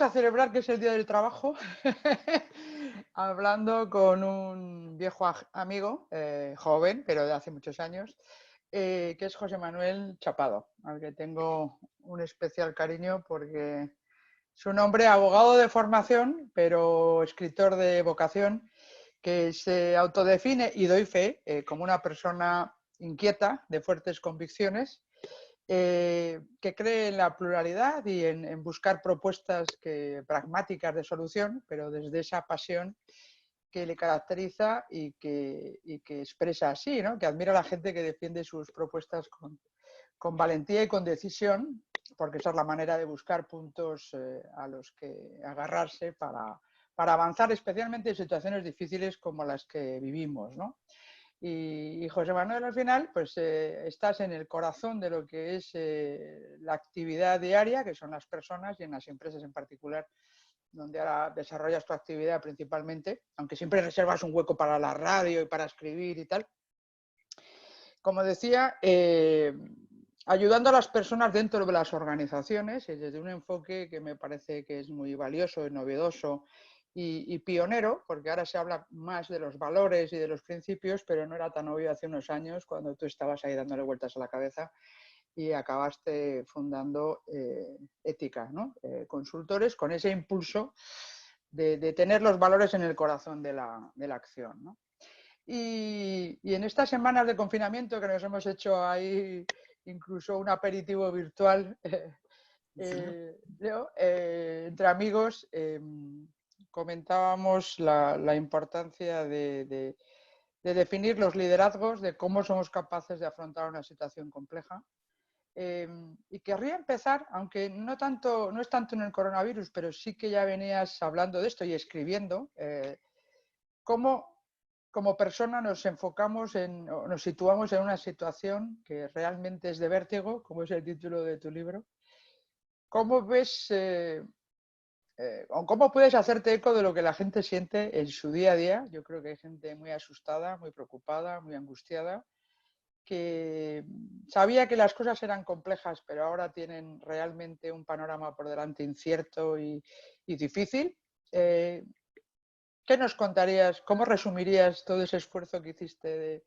a celebrar que es el Día del Trabajo, hablando con un viejo amigo, joven, pero de hace muchos años, que es José Manuel Chapado, al que tengo un especial cariño porque es un hombre abogado de formación, pero escritor de vocación, que se autodefine, y doy fe, como una persona inquieta, de fuertes convicciones, que cree en la pluralidad y en buscar propuestas pragmáticas de solución, pero desde esa pasión que le caracteriza y que expresa así, ¿no? Que admira a la gente que defiende sus propuestas con valentía y con decisión, porque esa es la manera de buscar puntos a los que agarrarse para avanzar, especialmente en situaciones difíciles como las que vivimos, ¿no? Y José Manuel, al final, pues estás en el corazón de lo que es la actividad diaria, que son las personas y en las empresas en particular, donde ahora desarrollas tu actividad principalmente, aunque siempre reservas un hueco para la radio y para escribir y tal. Como decía, ayudando a las personas dentro de las organizaciones y desde un enfoque que me parece que es muy valioso y novedoso y pionero, porque ahora se habla más de los valores y de los principios, pero no era tan obvio hace unos años cuando tú estabas ahí dándole vueltas a la cabeza y acabaste fundando Ética, ¿no? Consultores con ese impulso de tener los valores en el corazón de la acción, ¿no? Y en estas semanas de confinamiento que nos hemos hecho ahí incluso un aperitivo virtual, Leo, entre amigos, comentábamos la importancia de definir los liderazgos, de cómo somos capaces de afrontar una situación compleja. Y querría empezar, aunque no es tanto en el coronavirus, pero sí que ya venías hablando de esto y escribiendo, cómo como persona nos enfocamos o nos situamos en una situación que realmente es de vértigo, como es el título de tu libro. ¿Cómo ves o cómo puedes hacerte eco de lo que la gente siente en su día a día? Yo creo que hay gente muy asustada, muy preocupada, muy angustiada, que sabía que las cosas eran complejas, pero ahora tienen realmente un panorama por delante incierto y difícil. ¿Qué nos contarías? ¿Cómo resumirías todo ese esfuerzo que hiciste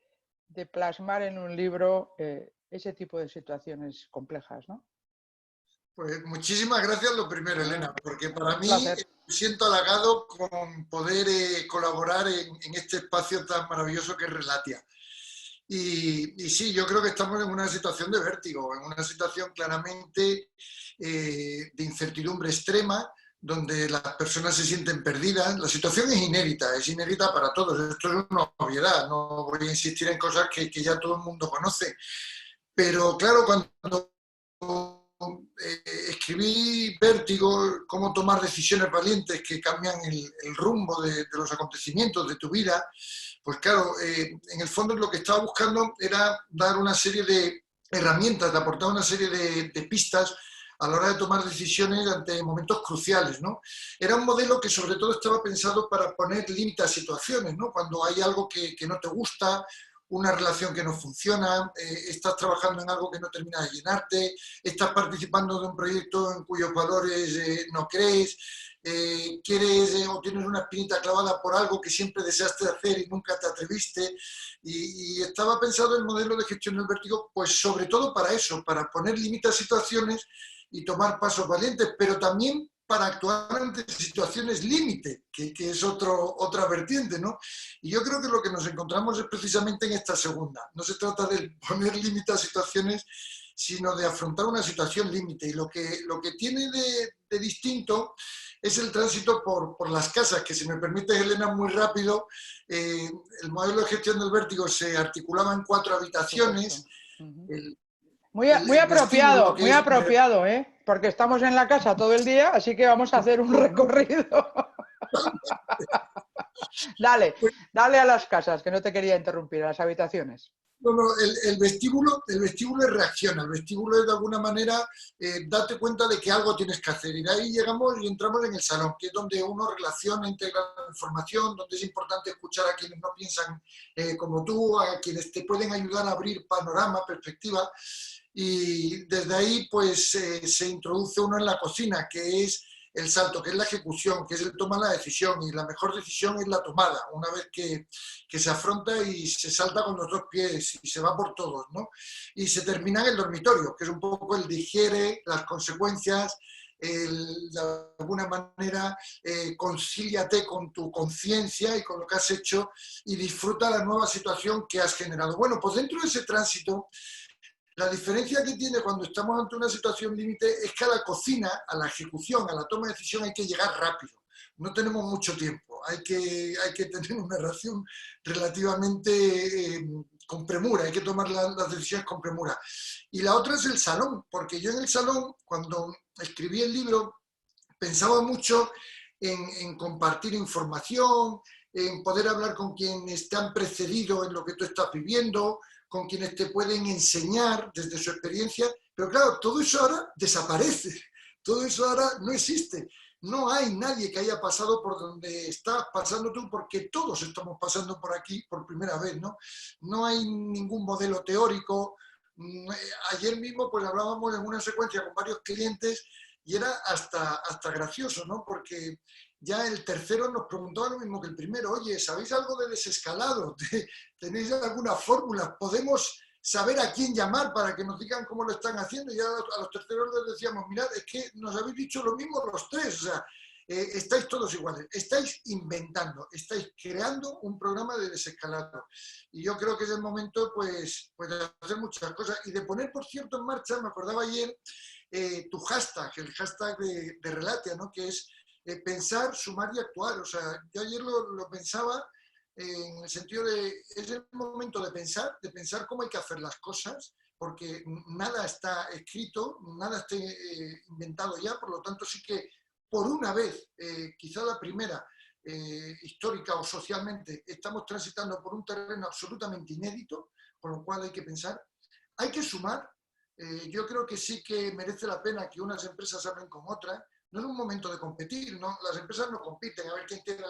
de plasmar en un libro ese tipo de situaciones complejas, ¿no? Pues muchísimas gracias lo primero, Elena, porque para Un mí placer. me siento halagado con poder colaborar en este espacio tan maravilloso que es Relatia. Y sí, yo creo que estamos en una situación de vértigo, en una situación claramente de incertidumbre extrema, donde las personas se sienten perdidas. La situación es inédita para todos. Esto es una obviedad, no voy a insistir en cosas que ya todo el mundo conoce. Pero claro, cuando escribí Vértigo, cómo tomar decisiones valientes que cambian el rumbo de los acontecimientos de tu vida, pues claro, en el fondo lo que estaba buscando era dar una serie de herramientas, de aportar una serie de pistas a la hora de tomar decisiones ante momentos cruciales, ¿no? Era un modelo que sobre todo estaba pensado para poner límite a situaciones, ¿no? Cuando hay algo que no te gusta, una relación que no funciona, estás trabajando en algo que no termina de llenarte, estás participando de un proyecto en cuyos valores no crees, quieres o tienes una espinita clavada por algo que siempre deseaste hacer y nunca te atreviste. Y estaba pensado el modelo de gestión del vértigo, pues sobre todo para eso, para poner límites a situaciones y tomar pasos valientes, pero también para actuar ante situaciones límite, que es otra vertiente, ¿no? Y yo creo que lo que nos encontramos es precisamente en esta segunda. No se trata de poner límite a situaciones, sino de afrontar una situación límite. Y lo que tiene de distinto es el tránsito por las casas, que si me permite, Elena, muy rápido, el modelo de gestión del vértigo se articulaba en 4 habitaciones. Uh-huh. El, Muy el vestíbulo, muy que es apropiado, ¿eh? Porque estamos en la casa todo el día, así que vamos a hacer un recorrido. Dale, dale a las casas, que no te quería interrumpir, a las habitaciones. No, no, el vestíbulo reacciona, el vestíbulo es de alguna manera date cuenta de que algo tienes que hacer. Y de ahí llegamos y entramos en el salón, que es donde uno relaciona, integra la información, donde es importante escuchar a quienes no piensan como tú, a quienes te pueden ayudar a abrir panorama, perspectiva. Y desde ahí pues se introduce uno en la cocina, que es el salto, que es la ejecución, que es el tomar la decisión, y la mejor decisión es la tomada, una vez que se afronta y se salta con los dos pies y se va por todos, ¿no? Y se termina en el dormitorio, que es un poco el digiere las consecuencias, de alguna manera concíliate con tu conciencia y con lo que has hecho y disfruta la nueva situación que has generado. Bueno, pues dentro de ese tránsito, la diferencia que tiene cuando estamos ante una situación límite es que a la cocina, a la ejecución, a la toma de decisión hay que llegar rápido. No tenemos mucho tiempo, hay que tener una ración relativamente con premura, hay que tomar las decisiones con premura. Y la otra es el salón, porque yo en el salón, cuando escribí el libro, pensaba mucho en compartir información, en poder hablar con quienes te han precedido en lo que tú estás viviendo, con quienes te pueden enseñar desde su experiencia, pero claro, todo eso ahora desaparece, todo eso ahora no existe. No hay nadie que haya pasado por donde estás pasando tú, porque todos estamos pasando por aquí por primera vez, ¿no? No hay ningún modelo teórico. Ayer mismo pues hablábamos en una secuencia con varios clientes y era hasta gracioso, ¿no? Porque ya el tercero nos preguntaba lo mismo que el primero: oye, ¿sabéis algo de desescalado? ¿Tenéis alguna fórmula? ¿Podemos saber a quién llamar para que nos digan cómo lo están haciendo? Y ya a los terceros les decíamos: mirad, es que nos habéis dicho lo mismo los tres, o sea, estáis todos iguales, estáis inventando, estáis creando un programa de desescalado. Y yo creo que es el momento pues de hacer muchas cosas y de poner, por cierto, en marcha, me acordaba ayer, tu hashtag, el hashtag de Relatia, ¿no? Que es pensar, sumar y actuar. O sea, yo ayer lo pensaba en el sentido de, es el momento de pensar cómo hay que hacer las cosas, porque nada está escrito, nada está inventado ya, por lo tanto sí que por una vez, quizá la primera, histórica o socialmente, estamos transitando por un terreno absolutamente inédito, con lo cual hay que pensar, hay que sumar. Yo creo que sí que merece la pena que unas empresas hablen con otras. No es un momento de competir, ¿no? Las empresas no compiten a ver quién tiene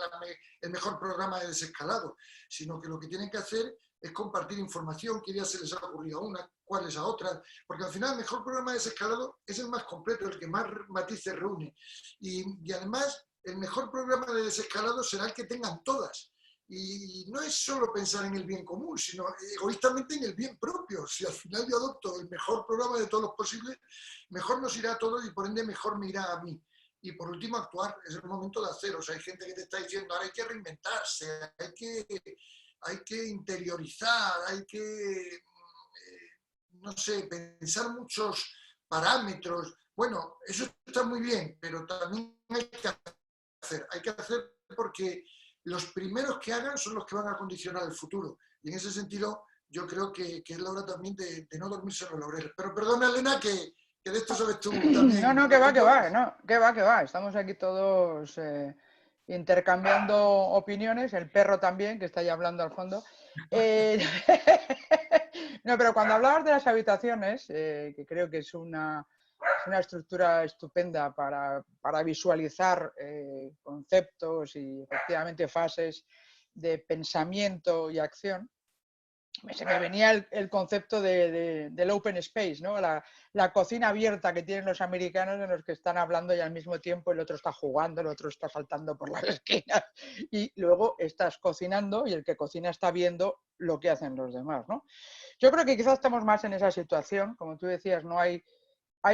el mejor programa de desescalado, sino que lo que tienen que hacer es compartir información, qué ideas se les ha ocurrido a una, cuáles a otras, porque al final el mejor programa de desescalado es el más completo, el que más matices reúne. Y además, el mejor programa de desescalado será el que tengan todas. Y no es solo pensar en el bien común, sino egoístamente en el bien propio. Si al final yo adopto el mejor programa de todos los posibles, mejor nos irá a todos y por ende mejor me irá a mí. Y por último, actuar. Es el momento de hacer. O sea, hay gente que te está diciendo: ahora hay que reinventarse, hay que interiorizar, hay que, no sé, pensar muchos parámetros. Bueno, eso está muy bien, pero también hay que hacer. Hay que hacer porque los primeros que hagan son los que van a condicionar el futuro. Y en ese sentido, yo creo que es la hora también de no dormirse en los laureles. Pero perdona, Elena, que de esto sabes tú No, también un no, poquito. no, que va. Estamos aquí todos intercambiando opiniones, el perro también, que está ahí hablando al fondo. Eh, no, pero cuando hablabas de las habitaciones, que creo que es una estructura estupenda para visualizar conceptos y efectivamente fases de pensamiento y acción, se me venía el concepto del open space, ¿no? La cocina abierta que tienen los americanos, en los que están hablando y al mismo tiempo el otro está jugando, el otro está saltando por las esquinas y luego estás cocinando y el que cocina está viendo lo que hacen los demás, ¿no? Yo creo que quizás estamos más en esa situación, como tú decías, no hay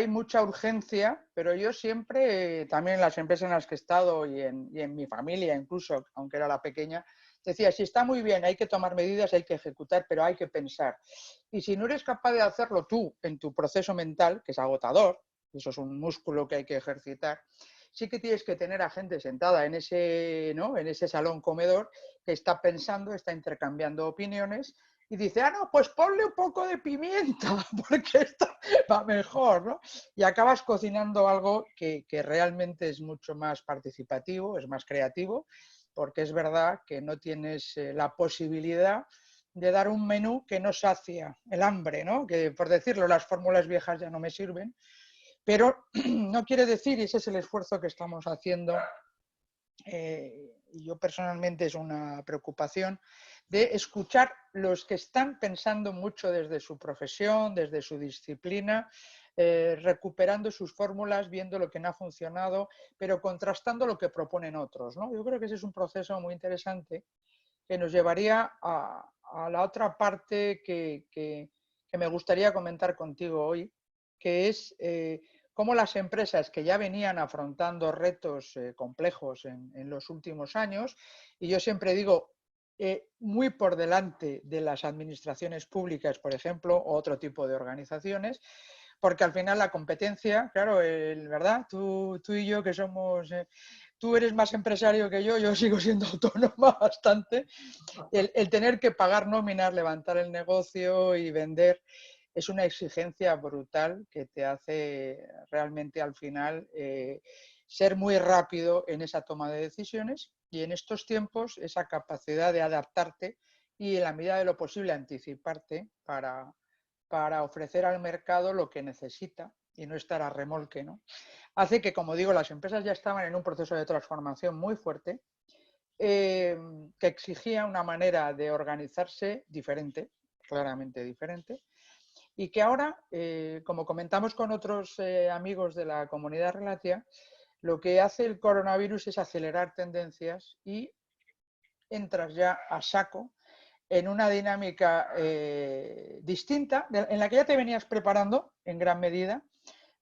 mucha urgencia, pero yo siempre, también en las empresas en las que he estado y en mi familia incluso, aunque era la pequeña, decía: si está muy bien, hay que tomar medidas, hay que ejecutar, pero hay que pensar. Y si no eres capaz de hacerlo tú en tu proceso mental, que es agotador, eso es un músculo que hay que ejercitar, sí que tienes que tener a gente sentada en ese, ¿no?, en ese salón comedor que está pensando, está intercambiando opiniones y dice: ah, no, pues ponle un poco de pimienta, porque esto va mejor, ¿no? Y acabas cocinando algo que realmente es mucho más participativo, es más creativo, porque es verdad que no tienes la posibilidad de dar un menú que no sacia el hambre, ¿no? Que, por decirlo, las fórmulas viejas ya no me sirven, pero no quiere decir, y ese es el esfuerzo que estamos haciendo, y yo personalmente es una preocupación, de escuchar los que están pensando mucho desde su profesión, desde su disciplina, recuperando sus fórmulas, viendo lo que no ha funcionado, pero contrastando lo que proponen otros, ¿no? Yo creo que ese es un proceso muy interesante que nos llevaría a la otra parte que me gustaría comentar contigo hoy, que es cómo las empresas que ya venían afrontando retos complejos en los últimos años, y yo siempre digo, muy por delante de las administraciones públicas, por ejemplo, o otro tipo de organizaciones, porque al final la competencia, claro, ¿verdad? Tú y yo que somos, tú eres más empresario que yo sigo siendo autónoma bastante, el tener que pagar nóminas, levantar el negocio y vender es una exigencia brutal que te hace realmente al final ser muy rápido en esa toma de decisiones y en estos tiempos esa capacidad de adaptarte y en la medida de lo posible anticiparte para ofrecer al mercado lo que necesita y no estar a remolque, ¿no? Hace que, como digo, las empresas ya estaban en un proceso de transformación muy fuerte que exigía una manera de organizarse diferente, claramente diferente, y que ahora, como comentamos con otros amigos de la comunidad Relatia, lo que hace el coronavirus es acelerar tendencias y entras ya a saco en una dinámica distinta, en la que ya te venías preparando en gran medida,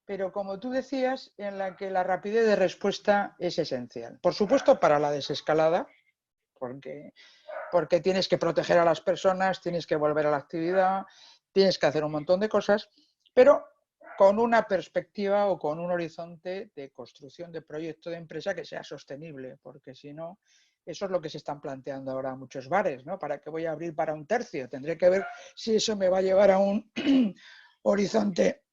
pero como tú decías, en la que la rapidez de respuesta es esencial. Por supuesto, para la desescalada, porque tienes que proteger a las personas, tienes que volver a la actividad, tienes que hacer un montón de cosas, pero con una perspectiva o con un horizonte de construcción de proyecto de empresa que sea sostenible, porque si no, eso es lo que se están planteando ahora muchos bares, ¿no? ¿Para qué voy a abrir para un tercio? Tendré que ver si eso me va a llevar a un horizonte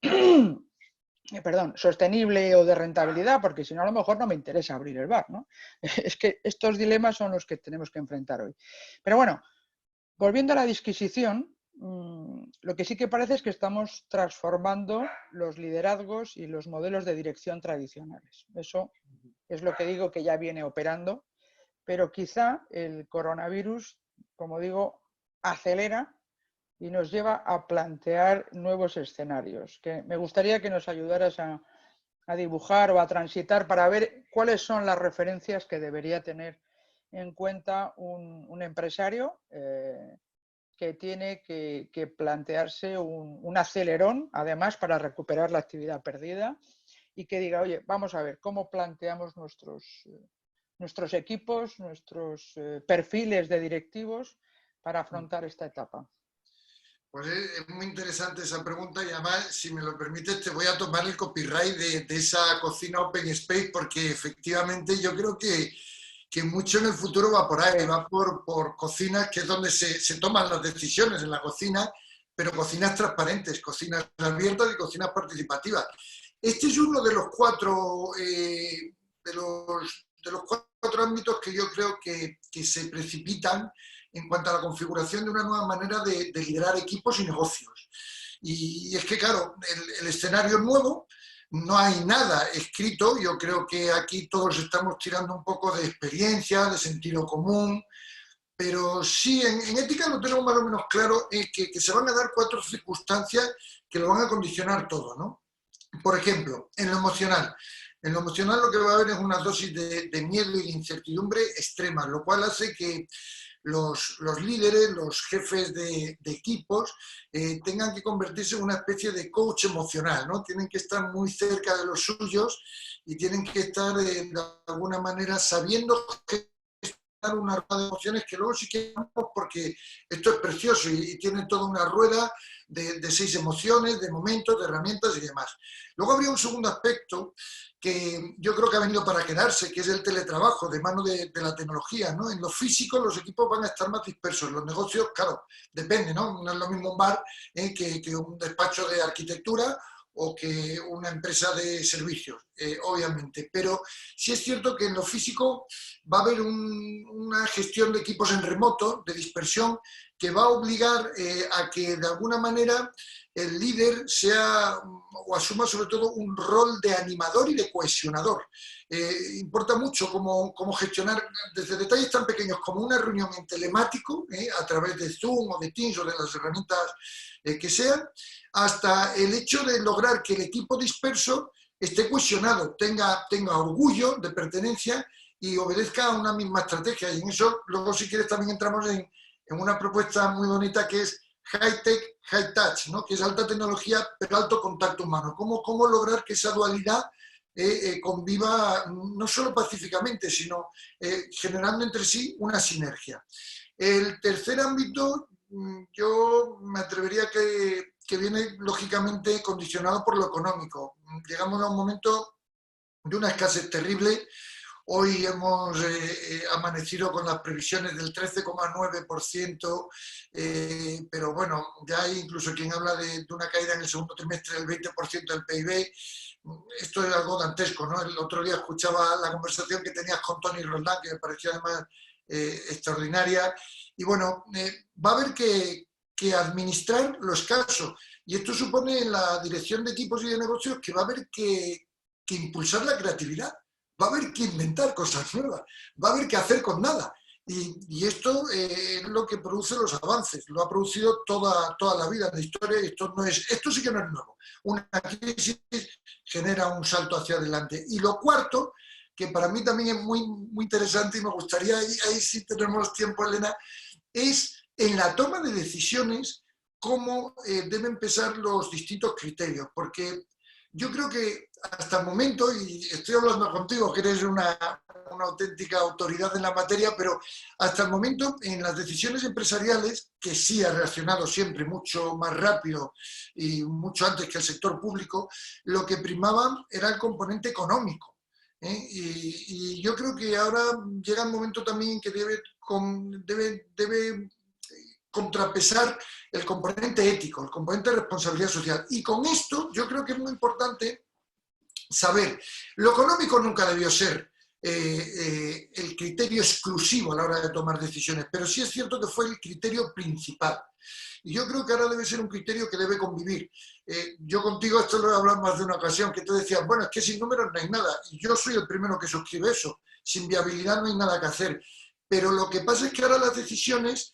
sostenible o de rentabilidad, porque si no a lo mejor no me interesa abrir el bar, ¿no? Es que estos dilemas son los que tenemos que enfrentar hoy. Pero bueno, volviendo a la disquisición, lo que sí que parece es que estamos transformando los liderazgos y los modelos de dirección tradicionales. Eso es lo que digo que ya viene operando, pero quizá el coronavirus, como digo, acelera y nos lleva a plantear nuevos escenarios, que me gustaría que nos ayudaras a dibujar o a transitar para ver cuáles son las referencias que debería tener en cuenta un empresario que tiene que plantearse un acelerón, además, para recuperar la actividad perdida y que diga, oye, vamos a ver cómo planteamos nuestros equipos, nuestros perfiles de directivos para afrontar esta etapa. Pues es muy interesante esa pregunta y además, si me lo permites, te voy a tomar el copyright de esa cocina Open Space porque efectivamente yo creo que mucho en el futuro va por ahí, va por cocinas que es donde se toman las decisiones en la cocina, pero cocinas transparentes, cocinas abiertas y cocinas participativas. Este es uno de los cuatro, cuatro ámbitos que yo creo que se precipitan en cuanto a la configuración de una nueva manera de liderar equipos y negocios. Y es que, claro, el escenario es nuevo, no hay nada escrito, yo creo que aquí todos estamos tirando un poco de experiencia, de sentido común, pero sí, en ética lo tenemos más o menos claro, que se van a dar cuatro circunstancias que lo van a condicionar todo, ¿no? Por ejemplo, en lo emocional. En lo emocional lo que va a haber es una dosis de miedo y de incertidumbre extrema, lo cual hace que los líderes, los jefes de equipos, tengan que convertirse en una especie de coach emocional, ¿no? Tienen que estar muy cerca de los suyos y tienen que estar de alguna manera sabiendo gestionar una rueda de emociones que luego sí que vamos porque esto es precioso y tiene toda una rueda de 6 emociones, de momentos, de herramientas y demás. Luego habría un segundo aspecto que yo creo que ha venido para quedarse, que es el teletrabajo de mano de la tecnología, ¿no? En lo físico los equipos van a estar más dispersos, los negocios, claro, depende, ¿no? No es lo mismo un bar que un despacho de arquitectura o que una empresa de servicios, obviamente. Pero sí es cierto que en lo físico va a haber una gestión de equipos en remoto, de dispersión, que va a obligar a que de alguna manera el líder sea o asuma sobre todo un rol de animador y de cohesionador. Importa mucho cómo gestionar desde detalles tan pequeños como una reunión en telemático, a través de Zoom o de Teams o de las herramientas que sean, hasta el hecho de lograr que el equipo disperso esté cohesionado, tenga orgullo de pertenencia y obedezca a una misma estrategia. Y en eso, luego, si quieres, también entramos en una propuesta muy bonita que es high tech, high touch, ¿no? Que es alta tecnología, pero alto contacto humano. ¿Cómo lograr que esa dualidad conviva no solo pacíficamente, sino generando entre sí una sinergia? El tercer ámbito, yo me atrevería que viene lógicamente condicionado por lo económico. Llegamos a un momento de una escasez terrible. Hoy hemos amanecido con las previsiones del 13,9%, pero bueno, ya hay incluso quien habla de una caída en el segundo trimestre del 20% del PIB. Esto es algo dantesco, ¿no? El otro día escuchaba la conversación que tenías con Tony Roldán, que me pareció además extraordinaria. Y bueno, va a haber que administrar lo escaso. Y esto supone en la dirección de equipos y de negocios que va a haber que impulsar la creatividad. Va a haber que inventar cosas nuevas, va a haber que hacer con nada. Y esto es lo que produce los avances, lo ha producido toda la vida en la historia y esto sí que no es nuevo. Una crisis genera un salto hacia adelante. Y lo cuarto, que para mí también es muy interesante y me gustaría, ahí sí tenemos tiempo, Elena, es en la toma de decisiones cómo deben empezar los distintos criterios, porque yo creo que hasta el momento, y estoy hablando contigo, que eres una auténtica autoridad en la materia, pero hasta el momento en las decisiones empresariales, que sí ha reaccionado siempre mucho más rápido y mucho antes que el sector público, lo que primaba era el componente económico. Y yo creo que ahora llega el momento también que debe contrapesar el componente ético, el componente de responsabilidad social. Y con esto yo creo que es muy importante saber, lo económico nunca debió ser el criterio exclusivo a la hora de tomar decisiones, pero sí es cierto que fue el criterio principal. Y yo creo que ahora debe ser un criterio que debe convivir. Yo contigo esto lo he hablado más de una ocasión, que tú decías, bueno, es que sin números no hay nada. Y yo soy el primero que suscribe eso. Sin viabilidad no hay nada que hacer. Pero lo que pasa es que ahora las decisiones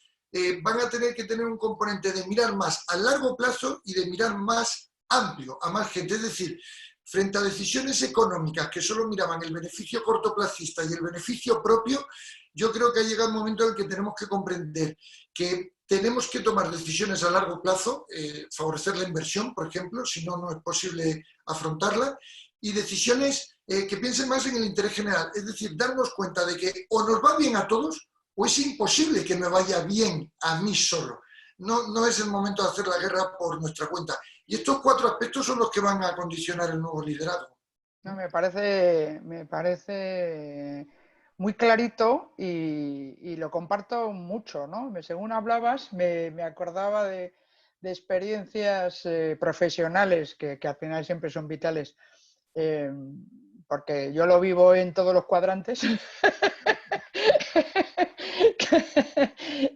van a tener que tener un componente de mirar más a largo plazo y de mirar más amplio, a más gente. Es decir, frente a decisiones económicas que solo miraban el beneficio cortoplacista y el beneficio propio, yo creo que ha llegado el momento en el que tenemos que comprender que tenemos que tomar decisiones a largo plazo, favorecer la inversión, por ejemplo, si no, no es posible afrontarla, y decisiones que piensen más en el interés general, es decir, darnos cuenta de que o nos va bien a todos o es imposible que me vaya bien a mí solo. No es el momento de hacer la guerra por nuestra cuenta. Y estos 4 aspectos son los que van a condicionar el nuevo liderazgo. No, me parece muy clarito y lo comparto mucho, ¿no? Según hablabas, me acordaba de experiencias profesionales que al final siempre son vitales, porque yo lo vivo en todos los cuadrantes,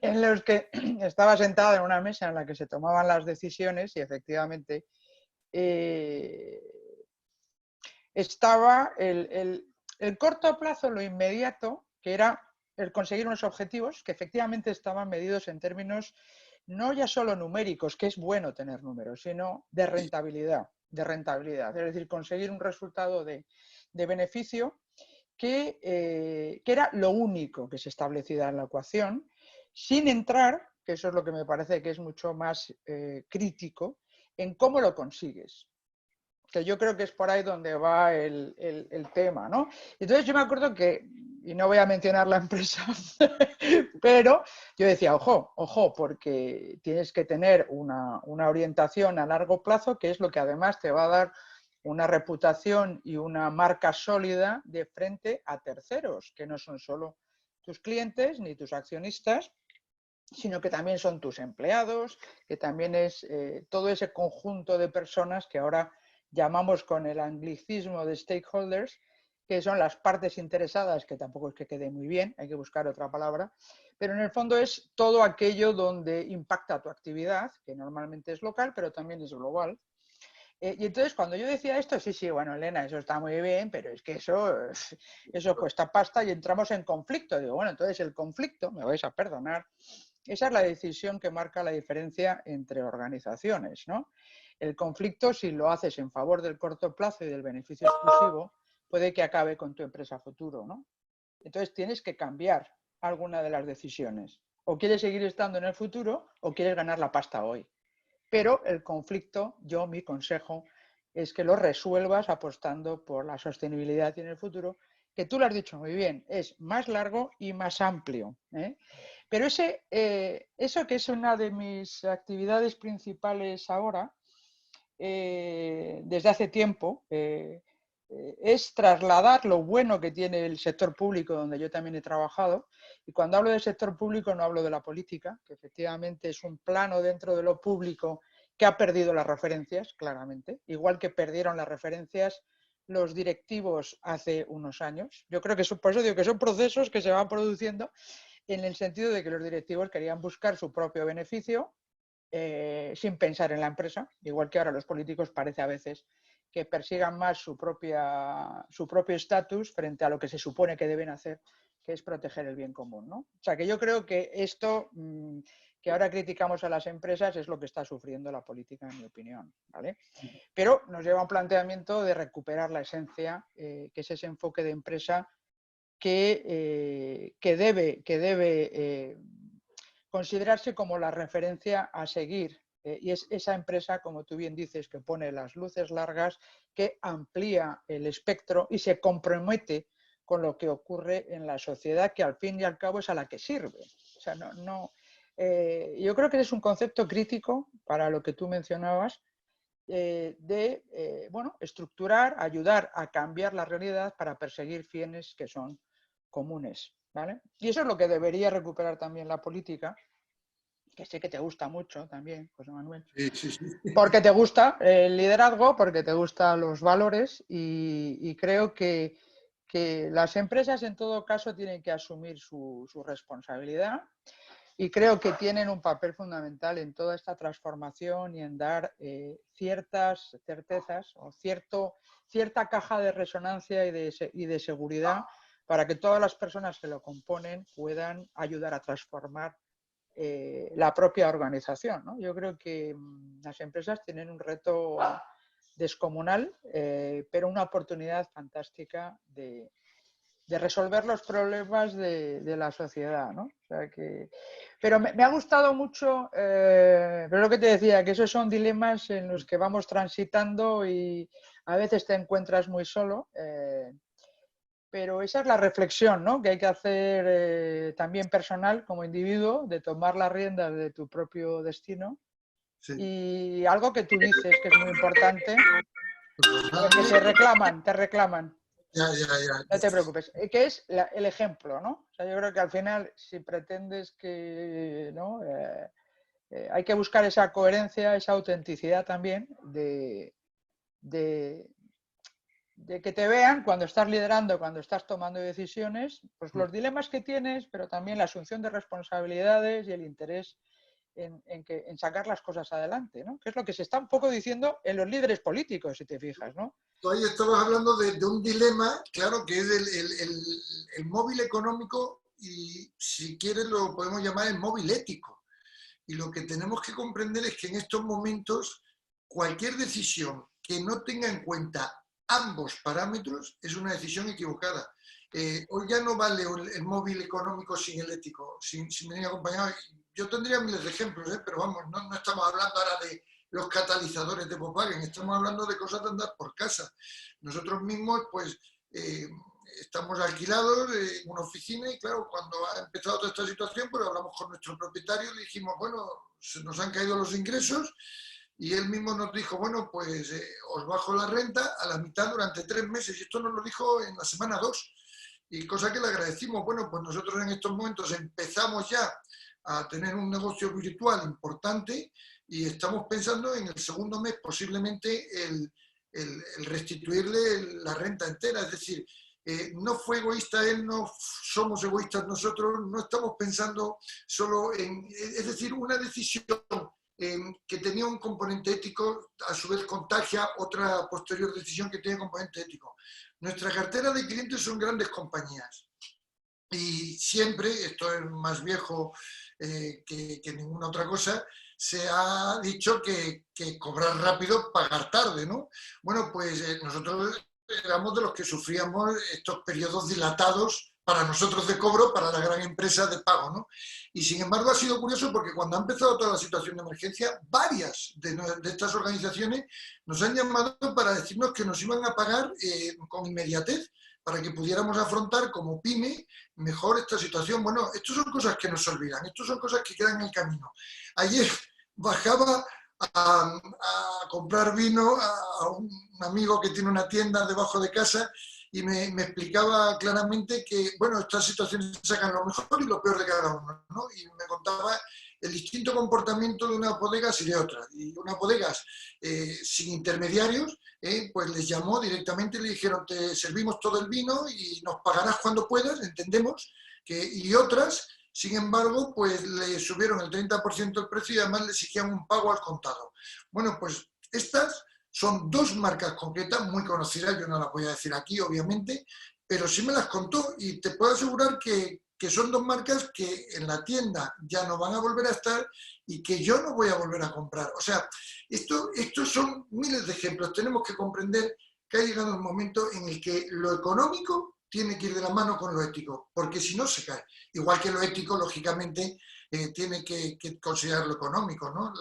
en los que estaba sentada en una mesa en la que se tomaban las decisiones y efectivamente estaba el corto plazo, lo inmediato, que era el conseguir unos objetivos que efectivamente estaban medidos en términos no ya solo numéricos, que es bueno tener números, sino de rentabilidad. Es decir, conseguir un resultado de beneficio que era lo único que se establecía en la ecuación, sin entrar, que eso es lo que me parece que es mucho más crítico, en cómo lo consigues. Que yo creo que es por ahí donde va el tema, ¿no? Entonces yo me acuerdo que, y no voy a mencionar la empresa, pero yo decía, ojo, porque tienes que tener una orientación a largo plazo, que es lo que además te va a dar una reputación y una marca sólida de frente a terceros, que no son solo tus clientes ni tus accionistas, sino que también son tus empleados, que también es todo ese conjunto de personas que ahora llamamos con el anglicismo de stakeholders, que son las partes interesadas, que tampoco es que quede muy bien, hay que buscar otra palabra, pero en el fondo es todo aquello donde impacta tu actividad, que normalmente es local, pero también es global. Y entonces cuando yo decía esto, sí, sí, bueno, Elena, eso está muy bien, pero es que eso cuesta pasta y entramos en conflicto. Digo, bueno, entonces el conflicto, me vais a perdonar, esa es la decisión que marca la diferencia entre organizaciones, ¿no? El conflicto, si lo haces en favor del corto plazo y del beneficio exclusivo, puede que acabe con tu empresa futuro, ¿no? Entonces tienes que cambiar alguna de las decisiones. O quieres seguir estando en el futuro o quieres ganar la pasta hoy. Pero el conflicto, mi consejo es que lo resuelvas apostando por la sostenibilidad y en el futuro, que tú lo has dicho muy bien, es más largo y más amplio, ¿eh? Pero eso que es una de mis actividades principales ahora, desde hace tiempo, es trasladar lo bueno que tiene el sector público, donde yo también he trabajado. Y cuando hablo del sector público no hablo de la política, que efectivamente es un plano dentro de lo público que ha perdido las referencias, claramente, igual que perdieron las referencias los directivos hace unos años. Yo creo que por eso digo que son procesos que se van produciendo en el sentido de que los directivos querían buscar su propio beneficio sin pensar en la empresa, igual que ahora los políticos parece a veces que persigan más su propio estatus frente a lo que se supone que deben hacer, que es proteger el bien común, ¿no? O sea, que yo creo que esto que ahora criticamos a las empresas es lo que está sufriendo la política, en mi opinión, ¿vale? Pero nos lleva a un planteamiento de recuperar la esencia, que es ese enfoque de empresa que debe considerarse como la referencia a seguir. Y es esa empresa, como tú bien dices, que pone las luces largas, que amplía el espectro y se compromete con lo que ocurre en la sociedad, que al fin y al cabo es a la que sirve. O sea, yo creo que es un concepto crítico para lo que tú mencionabas, estructurar, ayudar a cambiar la realidad para perseguir fines que son comunes, ¿vale? Y eso es lo que debería recuperar también la política, que sé que te gusta mucho también, José Manuel. Sí, sí, sí. Porque te gusta el liderazgo, porque te gustan los valores y creo que las empresas en todo caso tienen que asumir su responsabilidad y creo que tienen un papel fundamental en toda esta transformación y en dar ciertas certezas o cierta caja de resonancia y de seguridad para que todas las personas que lo componen puedan ayudar a transformar la propia organización, ¿no? Yo creo que las empresas tienen un reto descomunal, pero una oportunidad fantástica de resolver los problemas de la sociedad, ¿no? O sea pero me ha gustado mucho, pero lo que te decía, que esos son dilemas en los que vamos transitando y a veces te encuentras muy solo, pero esa es la reflexión, ¿no?, que hay que hacer también personal como individuo, de tomar las riendas de tu propio destino. Sí. Y algo que tú dices que es muy importante, porque te reclaman. Ya, ya, ya. No te preocupes, que es el ejemplo, ¿no? O sea, yo creo que al final, si pretendes que, ¿no? Hay que buscar esa coherencia, esa autenticidad también de, de que te vean cuando estás liderando, cuando estás tomando decisiones, pues los dilemas que tienes, pero también la asunción de responsabilidades y el interés en sacar las cosas adelante, ¿no? Que es lo que se está un poco diciendo en los líderes políticos, si te fijas, ¿no? Tú ahí estabas hablando de un dilema, claro, que es el móvil económico y, si quieres, lo podemos llamar el móvil ético. Y lo que tenemos que comprender es que en estos momentos cualquier decisión que no tenga en cuenta ambos parámetros es una decisión equivocada. Hoy ya no vale el móvil económico sin el ético, sin venir acompañado. Yo tendría miles de ejemplos, pero vamos, no estamos hablando ahora de los catalizadores de Volkswagen, estamos hablando de cosas de andar por casa. Nosotros mismos, pues, estamos alquilados en una oficina y claro, cuando ha empezado toda esta situación, pues hablamos con nuestro propietario y le dijimos, bueno, se nos han caído los ingresos y él mismo nos dijo, bueno, pues os bajo la renta a la mitad durante 3 meses y esto nos lo dijo en la semana 2 y cosa que le agradecimos. Bueno, pues nosotros en estos momentos empezamos ya a tener un negocio virtual importante y estamos pensando en el segundo mes posiblemente el restituirle la renta entera, es decir, no fue egoísta él, no somos egoístas nosotros, no estamos pensando solo en, es decir, una decisión que tenía un componente ético, a su vez contagia otra posterior decisión que tiene componente ético. Nuestra cartera de clientes son grandes compañías y siempre, esto es más viejo que ninguna otra cosa, se ha dicho que cobrar rápido, pagar tarde, ¿no? Bueno, pues nosotros éramos de los que sufríamos estos periodos dilatados para nosotros de cobro, para la gran empresa de pago, ¿no? Y sin embargo ha sido curioso porque cuando ha empezado toda la situación de emergencia, varias de estas organizaciones nos han llamado para decirnos que nos iban a pagar con inmediatez para que pudiéramos afrontar como pyme mejor esta situación. Bueno, estas son cosas que nos olvidan, estas son cosas que quedan en el camino. Ayer bajaba a comprar vino a un amigo que tiene una tienda debajo de casa y me explicaba claramente que, bueno, estas situaciones sacan lo mejor y lo peor de cada uno, ¿no? Y me contaba el distinto comportamiento de unas bodegas y de otras. Y unas bodegas sin intermediarios, pues les llamó directamente y le dijeron, te servimos todo el vino y nos pagarás cuando puedas, entendemos, y otras, sin embargo, pues le subieron el 30% el precio y además le exigían un pago al contado. Bueno, pues estas son dos marcas concretas, muy conocidas, yo no las voy a decir aquí, obviamente, pero sí me las contó y te puedo asegurar que son dos marcas que en la tienda ya no van a volver a estar y que yo no voy a volver a comprar. O sea, estos son miles de ejemplos. Tenemos que comprender que ha llegado un momento en el que lo económico tiene que ir de la mano con lo ético, porque si no se cae. Igual que lo ético, lógicamente, tiene que considerar lo económico, ¿no?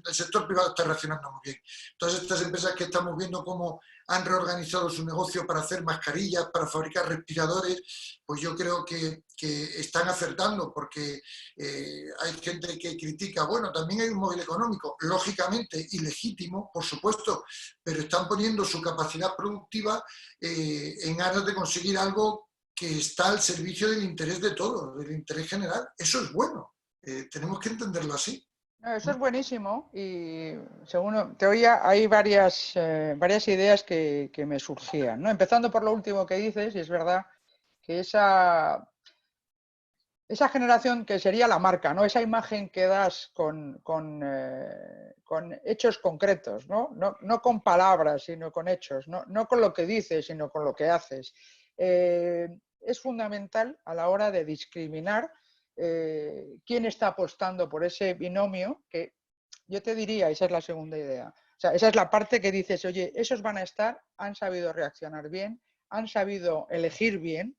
El sector privado está reaccionando muy bien. Todas estas empresas que estamos viendo cómo han reorganizado su negocio para hacer mascarillas, para fabricar respiradores, pues yo creo que están acertando, porque hay gente que critica, bueno, también hay un móvil económico, lógicamente, ilegítimo, por supuesto, pero están poniendo su capacidad productiva en aras de conseguir algo que está al servicio del interés de todos, del interés general. Eso es bueno. Tenemos que entenderlo así. No, eso es buenísimo y según te oía hay varias ideas que me surgían, ¿no? Empezando por lo último que dices, y es verdad que esa generación que sería la marca, ¿no? Esa imagen que das con hechos concretos, ¿no? No con palabras, sino con hechos, no con lo que dices, sino con lo que haces. Es fundamental a la hora de discriminar quién está apostando por ese binomio, que yo te diría, esa es la segunda idea. O sea, esa es la parte que dices, oye, esos van a estar, han sabido reaccionar bien, han sabido elegir bien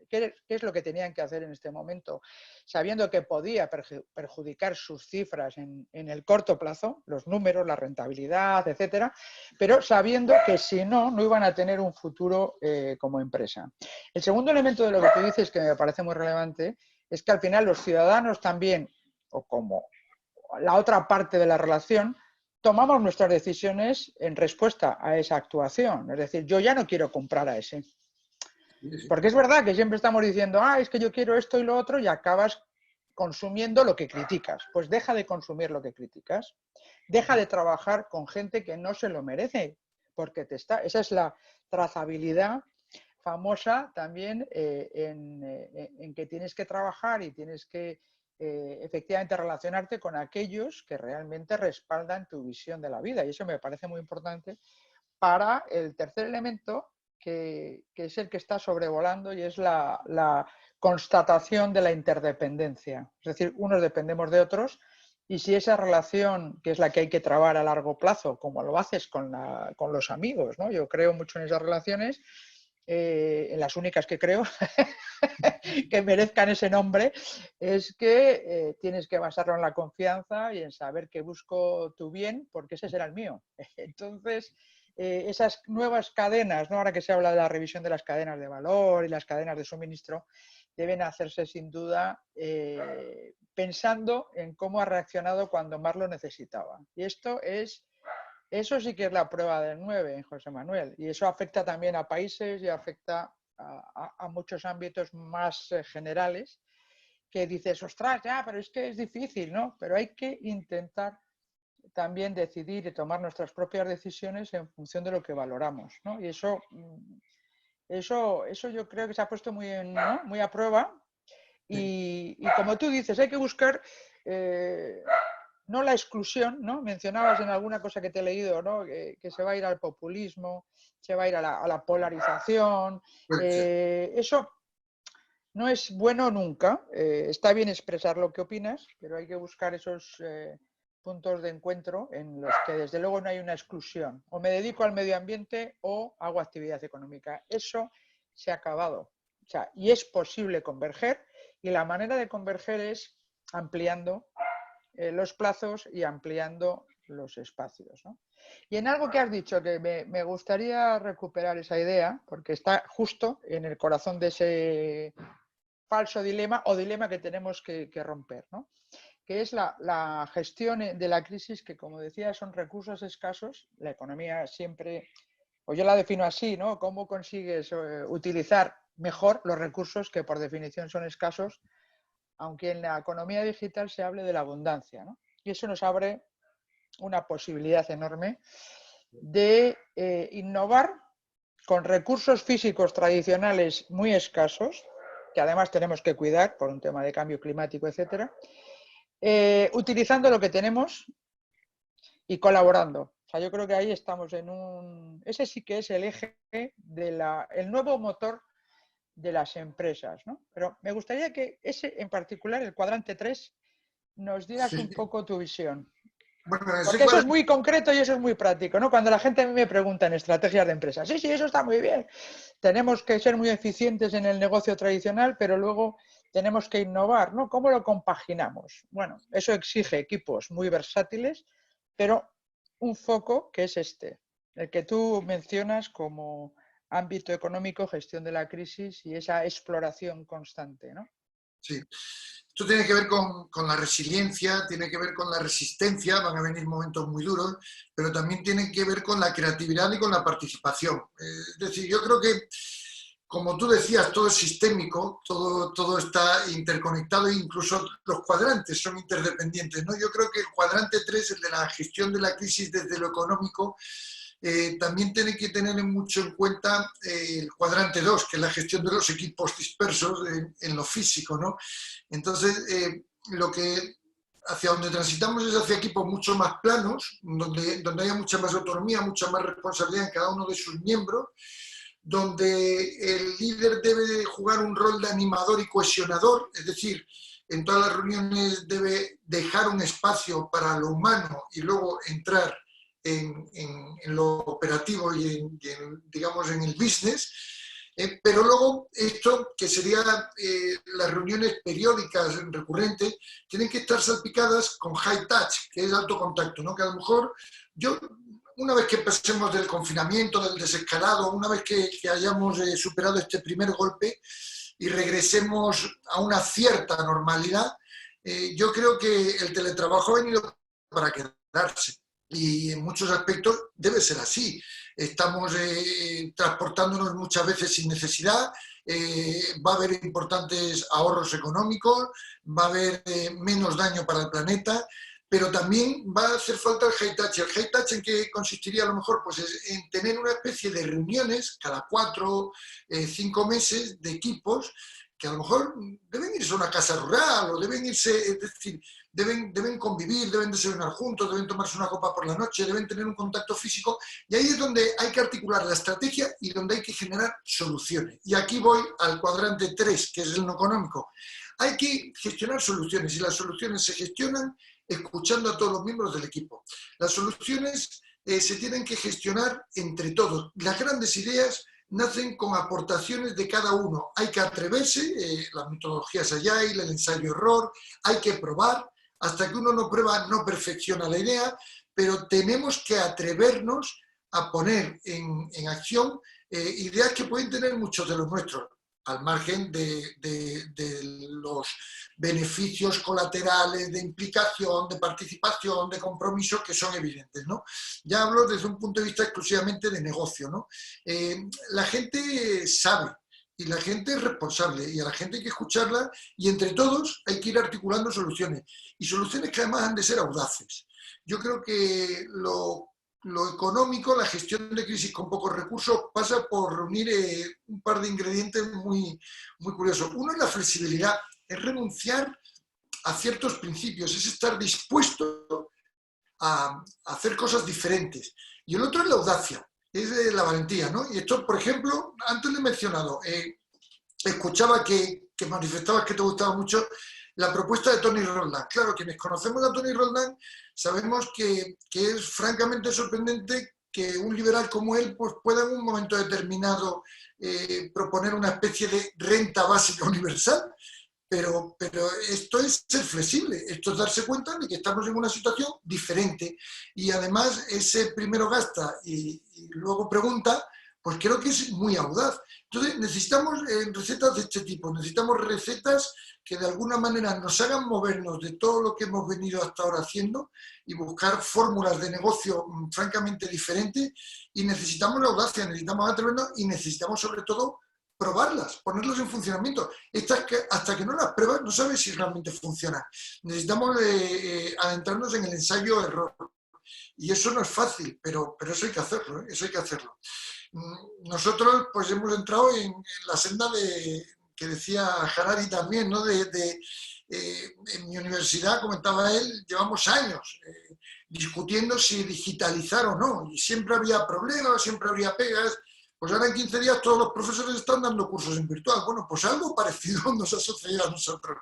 qué es lo que tenían que hacer en este momento, sabiendo que podía perjudicar sus cifras en el corto plazo, los números, la rentabilidad, etcétera, pero sabiendo que si no, no iban a tener un futuro como empresa. El segundo elemento de lo que tú dices, que me parece muy relevante, es que al final los ciudadanos también, o como la otra parte de la relación, tomamos nuestras decisiones en respuesta a esa actuación. Es decir, yo ya no quiero comprar a ese. Porque es verdad que siempre estamos diciendo, es que yo quiero esto y lo otro, y acabas consumiendo lo que criticas. Pues deja de consumir lo que criticas. Deja de trabajar con gente que no se lo merece, porque esa es la trazabilidad famosa también en que tienes que trabajar y tienes que efectivamente relacionarte con aquellos que realmente respaldan tu visión de la vida. Y eso me parece muy importante para el tercer elemento, que es el que está sobrevolando, y es la constatación de la interdependencia. Es decir, unos dependemos de otros, y si esa relación, que es la que hay que trabar a largo plazo, como lo haces con los amigos, ¿no? Yo creo mucho en esas relaciones, en las únicas que creo que merezcan ese nombre, es que tienes que basarlo en la confianza y en saber que busco tu bien, porque ese será el mío. Entonces, esas nuevas cadenas, ¿no? Ahora que se habla de la revisión de las cadenas de valor y las cadenas de suministro, deben hacerse sin duda pensando en cómo ha reaccionado cuando más lo necesitaba. Y eso sí que es la prueba del 9, José Manuel. Y eso afecta también a países y afecta a muchos ámbitos más generales, que dices, ostras, ya, pero es que es difícil, ¿no? Pero hay que intentar también decidir y tomar nuestras propias decisiones en función de lo que valoramos, ¿no? Y eso Eso yo creo que se ha puesto muy, ¿no? muy a prueba y como tú dices, hay que buscar no la exclusión, ¿no? Mencionabas en alguna cosa que te he leído, ¿no? Que se va a ir al populismo, se va a ir a la polarización. Pues, Eso no es bueno nunca. Está bien expresar lo que opinas, pero hay que buscar esos puntos de encuentro en los que desde luego no hay una exclusión. O me dedico al medio ambiente o hago actividad económica. Eso se ha acabado. O sea, y es posible converger y la manera de converger es ampliando los plazos y ampliando los espacios, ¿no? Y en algo que has dicho, que me gustaría recuperar esa idea, porque está justo en el corazón de ese falso dilema o dilema que tenemos que romper, ¿no? Que es la gestión de la crisis, que como decía son recursos escasos. La economía siempre, o yo la defino así, ¿no? ¿Cómo consigues utilizar mejor los recursos que por definición son escasos, aunque en la economía digital se hable de la abundancia, ¿no? Y eso nos abre una posibilidad enorme de innovar con recursos físicos tradicionales muy escasos, que además tenemos que cuidar por un tema de cambio climático, etcétera, utilizando lo que tenemos y colaborando. O sea, yo creo que ahí estamos en un... Ese sí que es el eje el nuevo motor de las empresas, ¿no? Pero me gustaría que ese en particular, el cuadrante 3, nos dieras sí. un poco tu visión. Bueno, ese Porque eso es cuadrante, muy concreto y eso es muy práctico, ¿no? Cuando la gente a mí me pregunta en estrategias de empresa, sí, sí, eso está muy bien. Tenemos que ser muy eficientes en el negocio tradicional, pero luego tenemos que innovar, ¿no? ¿Cómo lo compaginamos? Bueno, eso exige equipos muy versátiles, pero un foco que es este, el que tú mencionas como ámbito económico, gestión de la crisis y esa exploración constante, ¿no? sí. Esto tiene que ver con la resiliencia, tiene que ver con la resistencia, van a venir momentos muy duros, pero también tiene que ver con la creatividad y con la participación. Es decir, yo creo que, como tú decías, todo es sistémico, todo está interconectado e incluso los cuadrantes son interdependientes, ¿no? Yo creo que el cuadrante 3, el de la gestión de la crisis desde lo económico, también tiene que tener mucho en cuenta el cuadrante 2, que es la gestión de los equipos dispersos en lo físico, ¿no? Entonces, lo que hacia donde transitamos es hacia equipos mucho más planos, donde haya mucha más autonomía, mucha más responsabilidad en cada uno de sus miembros, donde el líder debe jugar un rol de animador y cohesionador, es decir, en todas las reuniones debe dejar un espacio para lo humano y luego entrar en lo operativo digamos, en el business. Pero luego esto, que serían las reuniones periódicas recurrentes, tienen que estar salpicadas con high touch, que es alto contacto, ¿no? Que a lo mejor yo, una vez que pasemos del confinamiento, del desescalado, una vez que hayamos superado este primer golpe y regresemos a una cierta normalidad, yo creo que el teletrabajo ha venido para quedarse. Y en muchos aspectos debe ser así. Estamos transportándonos muchas veces sin necesidad, va a haber importantes ahorros económicos, va a haber menos daño para el planeta, pero también va a hacer falta el high touch. ¿El high touch en qué consistiría a lo mejor? Pues es en tener una especie de reuniones cada 4, 5 meses de equipos que a lo mejor deben irse a una casa rural o deben irse, es decir, deben convivir, deben desayunar juntos, deben tomarse una copa por la noche, deben tener un contacto físico, y ahí es donde hay que articular la estrategia y donde hay que generar soluciones. Y aquí voy al cuadrante 3, que es el no económico. Hay que gestionar soluciones y las soluciones se gestionan escuchando a todos los miembros del equipo. Las soluciones se tienen que gestionar entre todos. Las grandes ideas nacen con aportaciones de cada uno. Hay que atreverse, las metodologías Agile, el ensayo-error, hay que probar. Hasta que uno no prueba, no perfecciona la idea, pero tenemos que atrevernos a poner en acción ideas que pueden tener muchos de los nuestros, al margen de los beneficios colaterales, de implicación, de participación, de compromiso, que son evidentes, ¿no? Ya hablo desde un punto de vista exclusivamente de negocio, ¿no? La gente sabe y la gente es responsable y a la gente hay que escucharla y entre todos hay que ir articulando soluciones y soluciones que además han de ser audaces. Yo creo que lo lo económico, la gestión de crisis con pocos recursos, pasa por reunir un par de ingredientes muy, muy curiosos. Uno es la flexibilidad, es renunciar a ciertos principios, es estar dispuesto a hacer cosas diferentes. Y el otro es la audacia, es la valentía, ¿no? Y esto, por ejemplo, antes le he mencionado, escuchaba que manifestabas que te gustaba mucho la propuesta de Tony Roldán. Claro, quienes conocemos a Tony Roldán sabemos que es francamente sorprendente que un liberal como él pues, pueda en un momento determinado proponer una especie de renta básica universal. Pero esto es ser flexible, esto es darse cuenta de que estamos en una situación diferente y además ese primero gasta y luego pregunta, pues creo que es muy audaz. Entonces necesitamos recetas de este tipo, necesitamos recetas que de alguna manera nos hagan movernos de todo lo que hemos venido hasta ahora haciendo y buscar fórmulas de negocio francamente diferentes y necesitamos la audacia, necesitamos atrevernos y necesitamos sobre todo probarlas, ponerlas en funcionamiento. Estas que, hasta que no las pruebas no sabes si realmente funcionan. Necesitamos adentrarnos en el ensayo-error. Y eso no es fácil, pero eso hay que hacerlo, ¿eh? Eso hay que hacerlo. Nosotros pues hemos entrado en la senda que decía Harari también, ¿no? En mi universidad, comentaba él, llevamos años discutiendo si digitalizar o no, y siempre había problemas, siempre había pegas. Pues ahora en 15 días todos los profesores están dando cursos en virtual. Bueno, pues algo parecido nos ha sucedido a nosotros,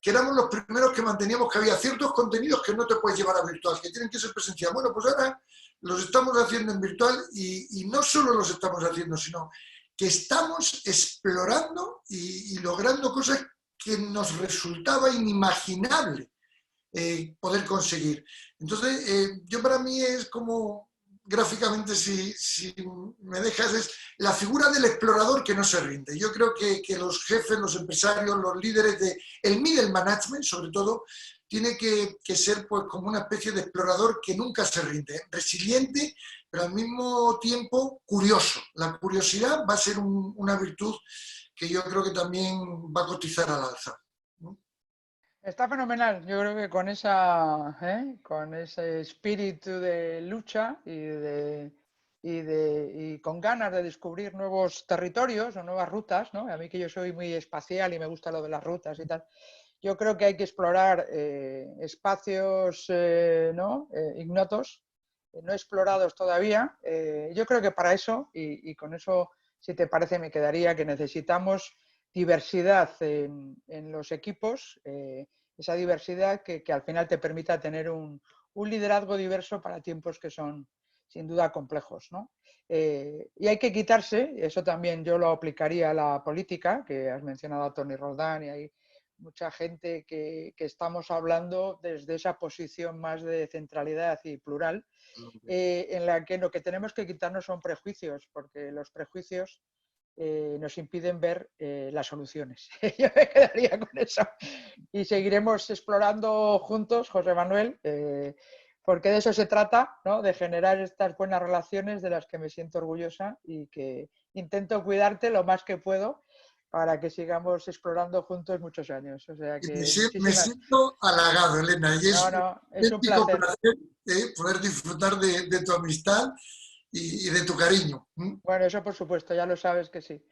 que éramos los primeros que manteníamos que había ciertos contenidos que no te puedes llevar a virtual, que tienen que ser presencial. Bueno, pues ahora los estamos haciendo en virtual y no solo los estamos haciendo, sino que estamos explorando y logrando cosas que nos resultaba inimaginable poder conseguir. Entonces, yo para mí es como gráficamente, si me dejas, es la figura del explorador que no se rinde. Yo creo que los jefes, los empresarios, los líderes del middle management, sobre todo, tiene que ser pues, como una especie de explorador que nunca se rinde, resiliente, pero al mismo tiempo curioso. La curiosidad va a ser una virtud que yo creo que también va a cotizar al alza, ¿no? Está fenomenal. Yo creo que con ese espíritu de lucha y con ganas de descubrir nuevos territorios o nuevas rutas, ¿no? A mí que yo soy muy espacial y me gusta lo de las rutas y tal. Yo creo que hay que explorar espacios ¿no? ignotos, no explorados todavía. Yo creo que para eso, y con eso, si te parece, me quedaría que necesitamos diversidad en los equipos, esa diversidad que al final te permita tener un liderazgo diverso para tiempos que son sin duda complejos, ¿no? Y hay que quitarse, eso también yo lo aplicaría a la política, que has mencionado a Tony Roldán y hay mucha gente que estamos hablando desde esa posición más de centralidad y plural, en la que lo que tenemos que quitarnos son prejuicios, porque los prejuicios nos impiden ver las soluciones. Yo me quedaría con eso. Y seguiremos explorando juntos, José Manuel, porque de eso se trata, ¿no? De generar estas buenas relaciones de las que me siento orgullosa y que intento cuidarte lo más que puedo para que sigamos explorando juntos muchos años. O sea que Me muchísimas... siento halagado, Elena, y es No, un no, es un auténtico placer. placer poder disfrutar de tu amistad y de tu cariño. Bueno, eso por supuesto, ya lo sabes que sí.